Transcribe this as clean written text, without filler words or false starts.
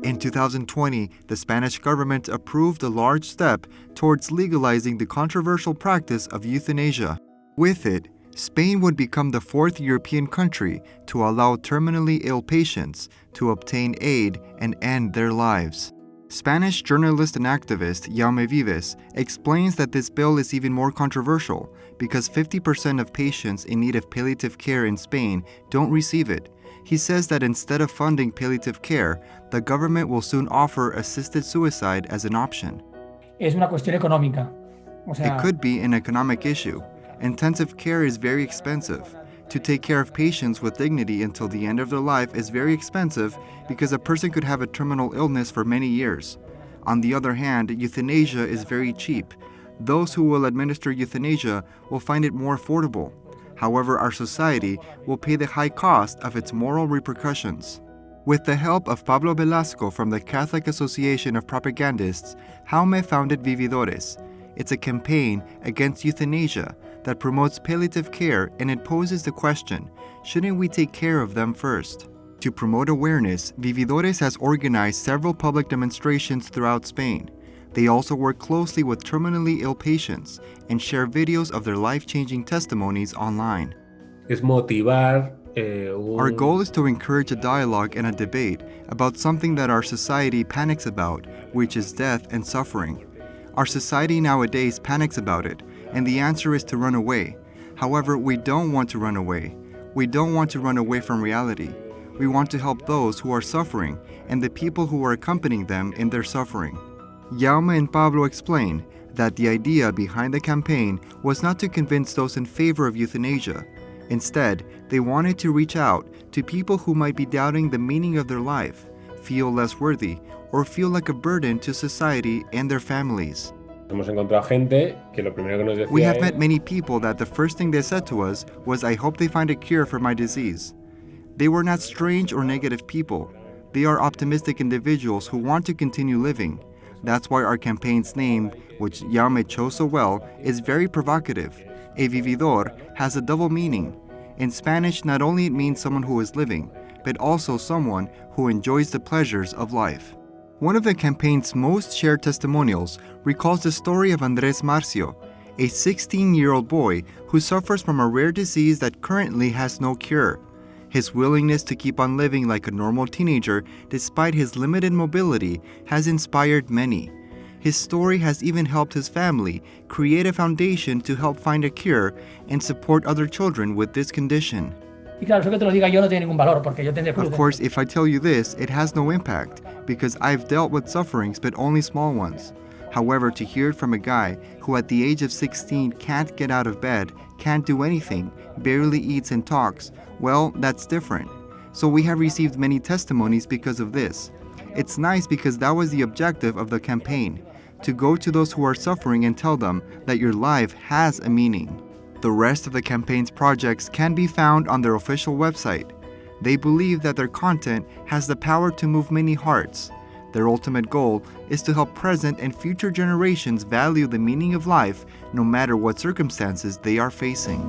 In 2020, the Spanish government approved a large step towards legalizing the controversial practice of euthanasia. With it, Spain would become the fourth European country to allow terminally ill patients to obtain aid and end their lives. Spanish journalist and activist Jaume Vives explains that this bill is even more controversial because 50% of patients in need of palliative care in Spain don't receive it. He says that instead of funding palliative care, the government will soon offer assisted suicide as an option. Es una cuestión económica. It could be an economic issue. Intensive care is very expensive. To take care of patients with dignity until the end of their life is very expensive because a person could have a terminal illness for many years. On the other hand, euthanasia is very cheap. Those who will administer euthanasia will find it more affordable. However, our society will pay the high cost of its moral repercussions. With the help of Pablo Velasco from the Catholic Association of Propagandists, Jaume founded Vividores. It's a campaign against euthanasia that promotes palliative care, and it poses the question, shouldn't we take care of them first? To promote awareness, Vividores has organized several public demonstrations throughout Spain. They also work closely with terminally ill patients and share videos of their life-changing testimonies online. Our goal is to encourage a dialogue and a debate about something that our society panics about, which is death and suffering. Our society nowadays panics about it, and the answer is to run away. However, we don't want to run away. We don't want to run away from reality. We want to help those who are suffering and the people who are accompanying them in their suffering. Jaume and Pablo explain that the idea behind the campaign was not to convince those in favor of euthanasia. Instead, they wanted to reach out to people who might be doubting the meaning of their life, feel less worthy, or feel like a burden to society and their families. We have met many people that the first thing they said to us was, "I hope they find a cure for my disease." They were not strange or negative people. They are optimistic individuals who want to continue living. That's why our campaign's name, which Jaume chose so well, is very provocative. A vividor has a double meaning. In Spanish, not only it means someone who is living, but also someone who enjoys the pleasures of life. One of the campaign's most shared testimonials recalls the story of Andrés Marcio, a 16-year-old boy who suffers from a rare disease that currently has no cure. His willingness to keep on living like a normal teenager despite his limited mobility has inspired many. His story has even helped his family create a foundation to help find a cure and support other children with this condition. Of course, if I tell you this, it has no impact, because I've dealt with sufferings but only small ones. However, to hear it from a guy who at the age of 16 can't get out of bed, can't do anything, barely eats and talks, well, that's different. So we have received many testimonies because of this. It's nice because that was the objective of the campaign, to go to those who are suffering and tell them that your life has a meaning. The rest of the campaign's projects can be found on their official website. They believe that their content has the power to move many hearts. Their ultimate goal is to help present and future generations value the meaning of life no matter what circumstances they are facing.